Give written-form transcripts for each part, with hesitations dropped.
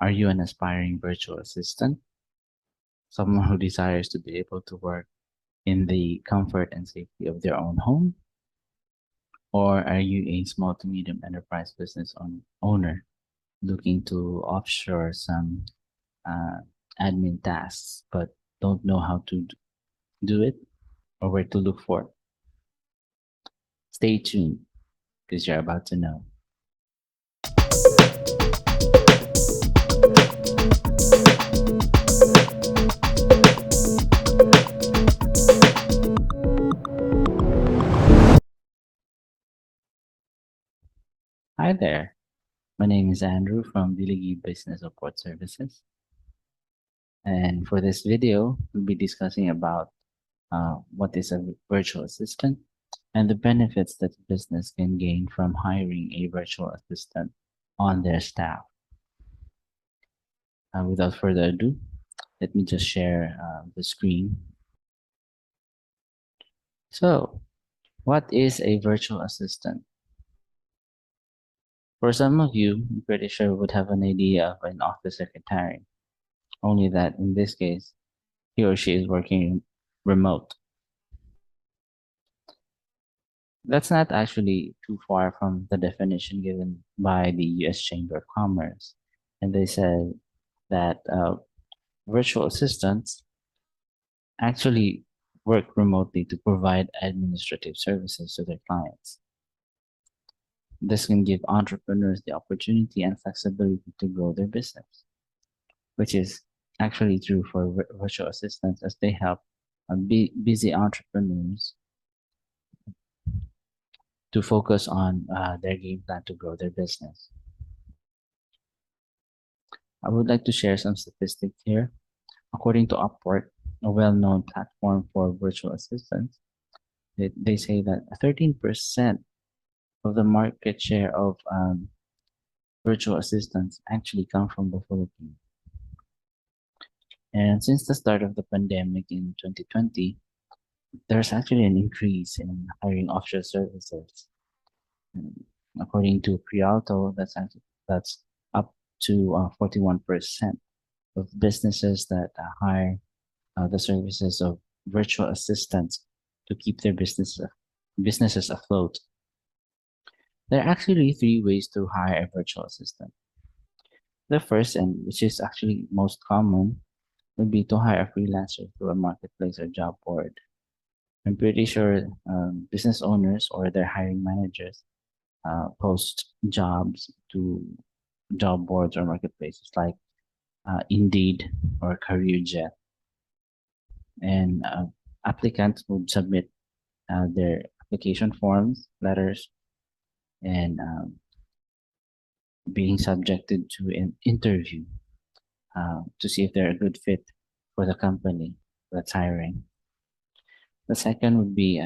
Are you an aspiring virtual assistant? Someone who desires to be able to work in the comfort and safety of their own home? Or are you a small to medium enterprise business owner looking to offshore some uh, admin tasks but don't know how to do it or where to look for? Stay tuned because you're about to know. Hi there. My name is Andrew from Diligi Business Support Services. And for this video, we'll be discussing about what is a virtual assistant and the benefits that a business can gain from hiring a virtual assistant on their staff. Without further ado, let me just share the screen. So, what is a virtual assistant? For some of you, I'm pretty sure would have an idea of an office secretary, only that in this case, he or she is working remote. That's not actually too far from the definition given by the US Chamber of Commerce. And they said that virtual assistants actually work remotely to provide administrative services to their clients. This can give entrepreneurs the opportunity and flexibility to grow their business, which is actually true for virtual assistants as they help busy entrepreneurs to focus on their game plan to grow their business. I would like to share some statistics here. According to Upwork, a well-known platform for virtual assistants, they say that 13% of the market share of virtual assistants actually come from the Philippines. And since the start of the pandemic in 2020, there's actually an increase in hiring offshore services. According to Prialto, that's up to 41% of businesses that hire the services of virtual assistants to keep their businesses afloat. There are actually three ways to hire a virtual assistant. The first, and which is actually most common, would be to hire a freelancer through a marketplace or job board. I'm pretty sure business owners or their hiring managers post jobs to job boards or marketplaces like Indeed or CareerJet. And applicants would submit their application forms, letters, and being subjected to an interview to see if they're a good fit for the company that's hiring. The second would be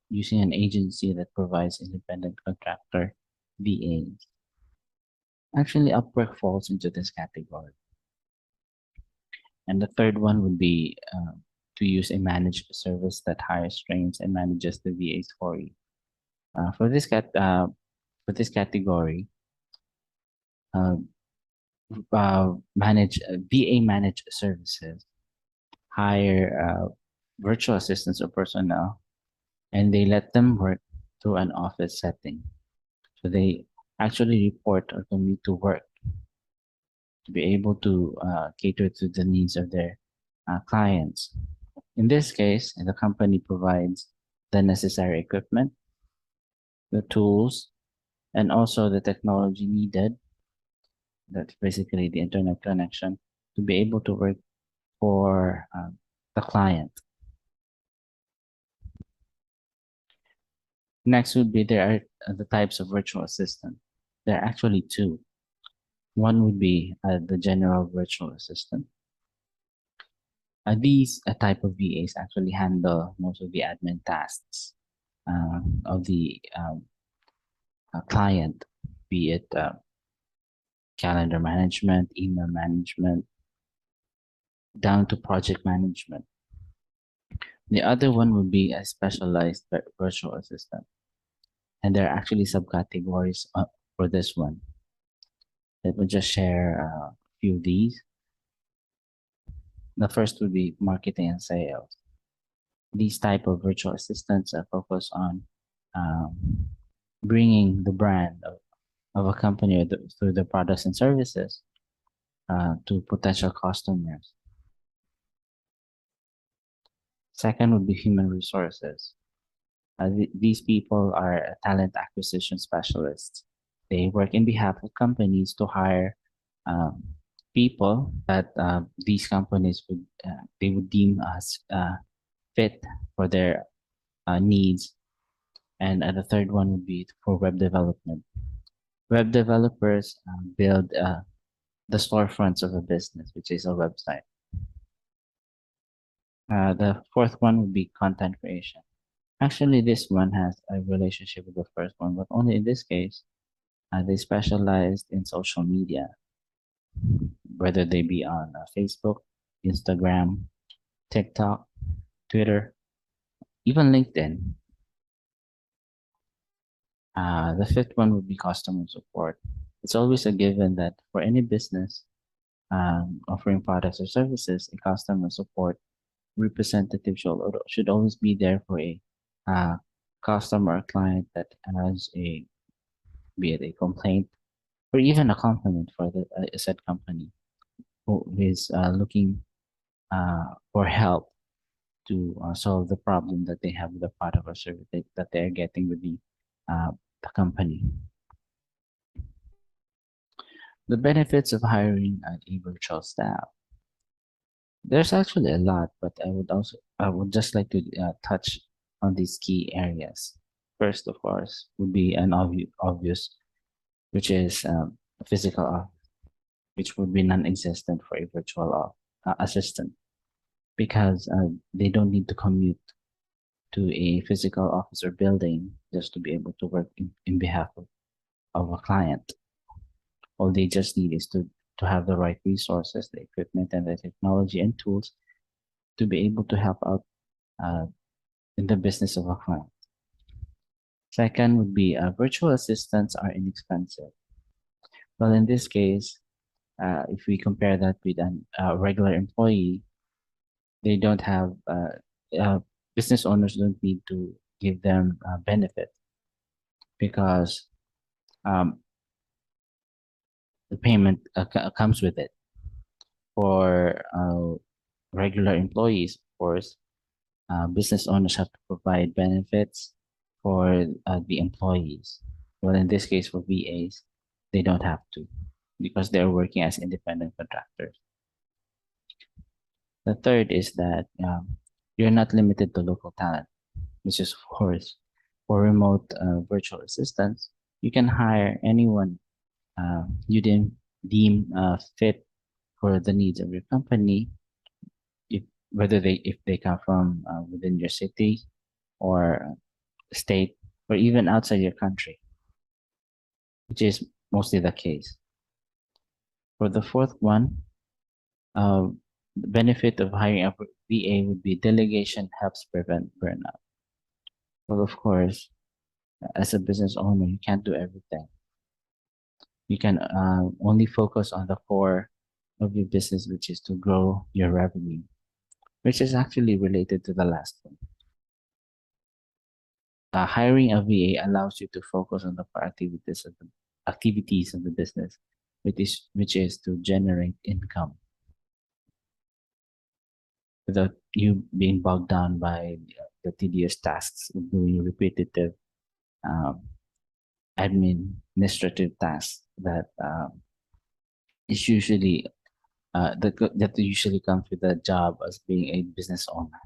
using an agency that provides independent contractor VAs. Actually, Upwork falls into this category. And the third one would be to use a managed service that hires, trains, and manages the VAs for you. For this category, VA managed services hire virtual assistants or personnel, and they let them work through an office setting. So they actually report or commute to work to be able to cater to the needs of their clients. In this case, the company provides the necessary equipment, the tools, and also the technology needed. That's basically the internet connection to be able to work for the client. Next would be there are the types of virtual assistant. There are actually two. One would be the general virtual assistant. These type of VAs actually handle most of the admin tasks of the client, be it calendar management, email management, down to project management. The other one would be a specialized virtual assistant. And there are actually subcategories for this one. Let me just share few of these. The first would be marketing and sales. These type of virtual assistants are focused on bringing the brand of a company through the products and services to potential customers. Second would be human resources. These people are talent acquisition specialists. They work in behalf of companies to hire um, people that these companies would they would deem as fit for their needs. And the third one would be for web development. Web developers build the storefronts of a business, which is a website. The fourth one would be content creation. Actually, this one has a relationship with the first one, but only in this case, they specialized in social media, whether they be on Facebook, Instagram, TikTok, Twitter, even LinkedIn. The fifth one would be customer support. It's always a given that for any business offering products or services, a customer support representative should always be there for a uh, customer or client that has a be it a complaint or even a compliment for the said company who is looking for help to solve the problem that they have with the product or service that they're getting with the company. The benefits of hiring a virtual staff. There's actually a lot, but I would just like to touch on these key areas. First, of course, would be an obvious, which is a physical office, which would be non-existent for a virtual assistant because they don't need to commute to a physical office or building just to be able to work in behalf of a client. All they just need is to have the right resources, the equipment, and the technology and tools to be able to help out uh, in the business of a client. Second would be virtual assistants are inexpensive. Well, in this case, if we compare that with a regular employee, they don't have business owners don't need to give them benefit because um, the payment comes with it. For regular employees, of course, business owners have to provide benefits for the employees. Well, in this case, for VAs, they don't have to because they're working as independent contractors. The third is that you're not limited to local talent, which is, of course, for remote virtual assistants, you can hire anyone you deem fit for the needs of your company, if, whether if they come from within your city or state or even outside your country, which is mostly the case. For the fourth one, the benefit of hiring a VA would be delegation helps prevent burnout. Well, of course, as a business owner, you can't do everything. You can only focus on the core of your business, which is to grow your revenue, which is actually related to the last one. Hiring a VA allows you to focus on the core activities of the business, which is to generate income without you being bogged down by the tedious tasks of doing repetitive um, administrative tasks that is usually that usually comes with a job as being a business owner.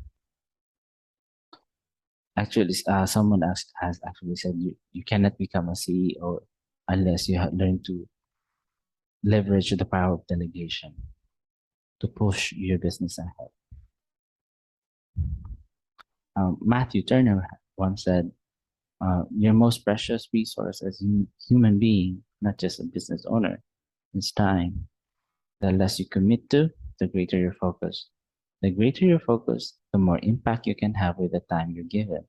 Actually, someone has actually said you cannot become a CEO unless you have learned to leverage the power of delegation to push your business ahead. Matthew Turner once said, "Your most precious resource as a human being, not just a business owner, is time. The less you commit to, the greater your focus. The greater your focus, the more impact you can have with the time you're given.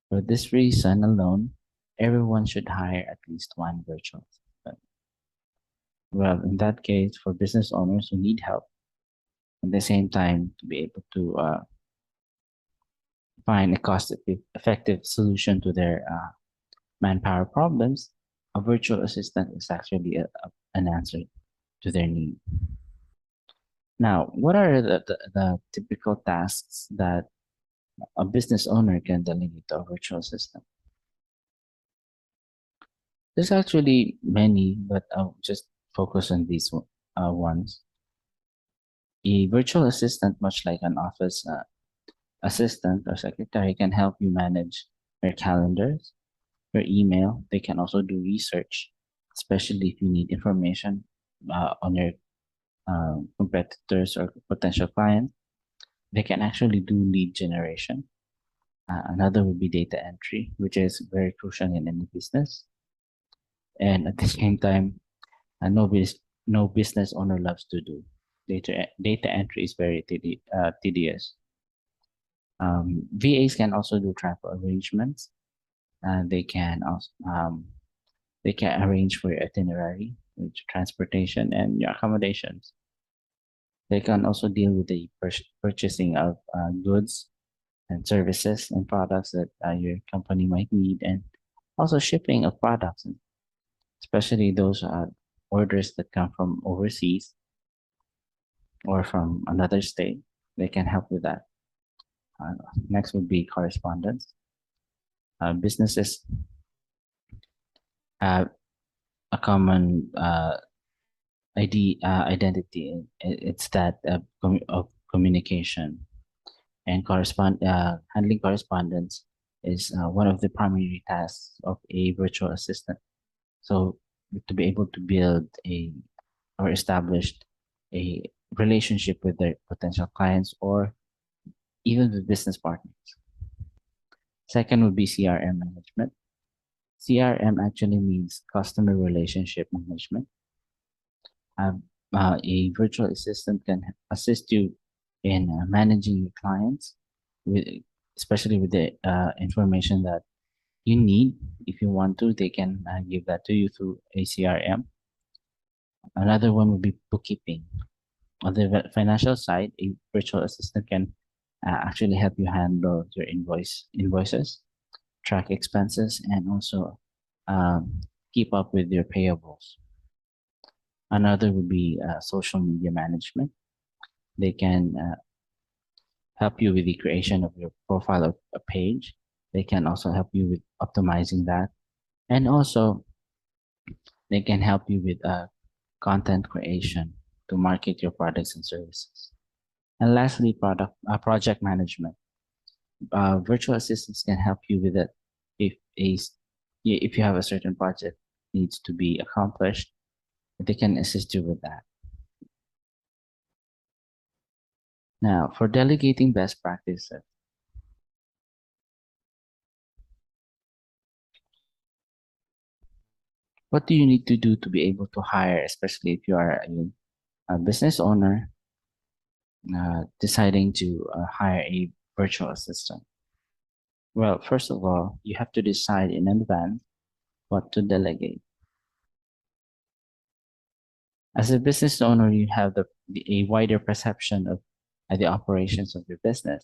For this reason alone, everyone should hire at least one virtual assistant." Well, in that case, for business owners who need help, at the same time, to be able to find a cost-effective solution to their manpower problems, a virtual assistant is actually an answer to their need. Now, what are the typical tasks that a business owner can delegate to a virtual assistant? There's actually many, but I'll just focus on these ones. A virtual assistant, much like an office assistant or secretary, can help you manage your calendars, your email. They can also do research, especially if you need information on your competitors or potential clients. They can actually do lead generation. Another would be data entry, which is very crucial in any business. And at the same time, no business owner loves to do. Data entry is very tedious. VAs can also do travel arrangements. They can also they can arrange for your itinerary, your transportation, and your accommodations. They can also deal with the purchasing of goods and services and products that your company might need, and also shipping of products, especially those orders that come from overseas or from another state. They can help with that. Next would be correspondence. Businesses have a common identity. It's that of communication and handling correspondence is one of the primary tasks of a virtual assistant. So to be able to build or establish a relationship with their potential clients or even with business partners. Second would be CRM management. CRM actually means customer relationship management. A virtual assistant can assist you in managing your clients, with, especially with the information that you need. If you want to, they can give that to you through a CRM. Another one would be bookkeeping. On the financial side, a virtual assistant can actually help you handle your invoices, track expenses, and also keep up with your payables. Another would be social media management. They can help you with the creation of your profile of a page. They can also help you with optimizing that. And also, they can help you with content creation to market your products and services. And lastly, project management. Virtual assistants can help you with it if you have a certain project needs to be accomplished. They can assist you with that. Now, for delegating best practices, what do you need to do to be able to hire, especially if you are a business owner deciding to hire a virtual assistant? Well, first of all, you have to decide in advance what to delegate. As a business owner, you have a wider perception of the operations of your business.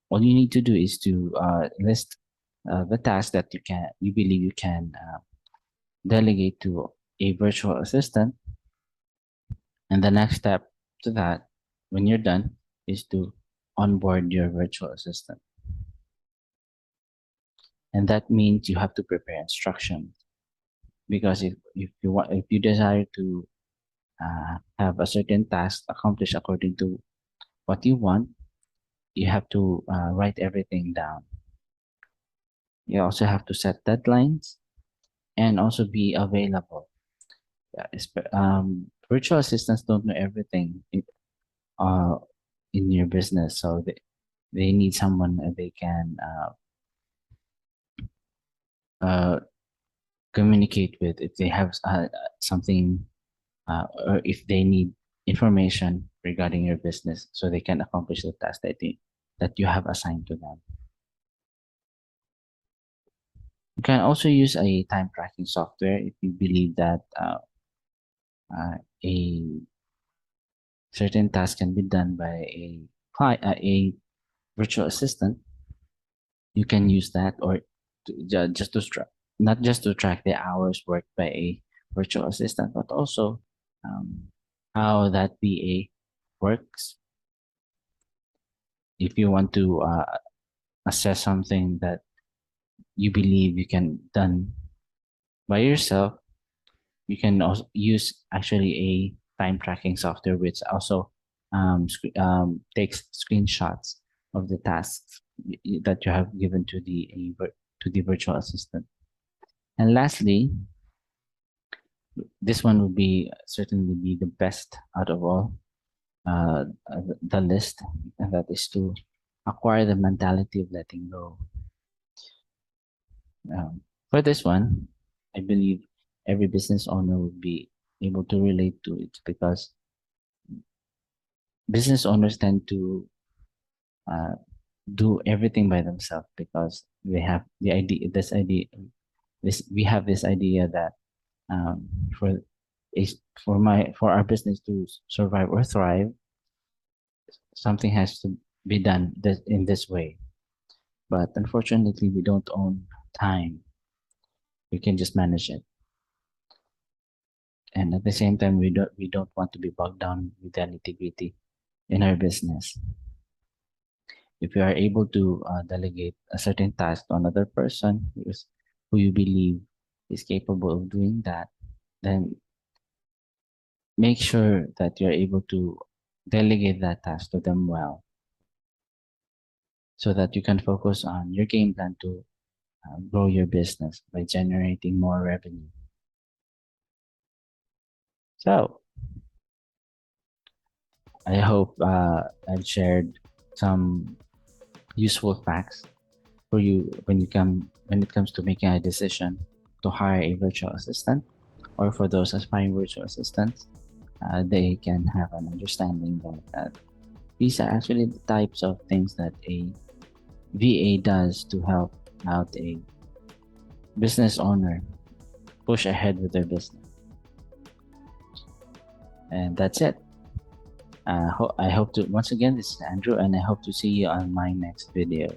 All you need to do is to list the tasks that you believe you can delegate to a virtual assistant, and the next step to that, when you're done, is to onboard your virtual assistant. And that means you have to prepare instructions, because if you desire to have a certain task accomplished according to what you want, you have to write everything down. You also have to set deadlines and also be available. Virtual assistants don't know everything uh, in your business, so they need someone they can communicate with if they have something or if they need information regarding your business, so they can accomplish the task that you have assigned to them. You can also use a time tracking software if you believe that a certain task can be done by a virtual assistant. You can use that, or just to not just to track the hours worked by a virtual assistant, but also how that VA works. If you want to assess something that you believe you can done by yourself, you can also use actually a time tracking software which also takes screenshots of the tasks that you have given to the virtual assistant. And lastly, this one would be certainly be the best out of all the list, and that is to acquire the mentality of letting go. For this one, I believe every business owner would be able to relate to it, because business owners tend to uh, do everything by themselves, because they have we have this idea that um, for for our business to survive or thrive, something has to be done in this way. But unfortunately, we don't own time. We can just manage it, and at the same time, we don't want to be bogged down with the nitty-gritty in our business. If you are able to delegate a certain task to another person who you believe is capable of doing that, then make sure that you're able to delegate that task to them well, so that you can focus on your game plan to grow your business by generating more revenue. So I hope I've shared some useful facts for you when it comes to making a decision to hire a virtual assistant, or for those aspiring virtual assistants, they can have an understanding that these are actually the types of things that a VA does to help out a business owner push ahead with their business. And that's it. I hope to, once again, this is Andrew, and I hope to see you on my next video.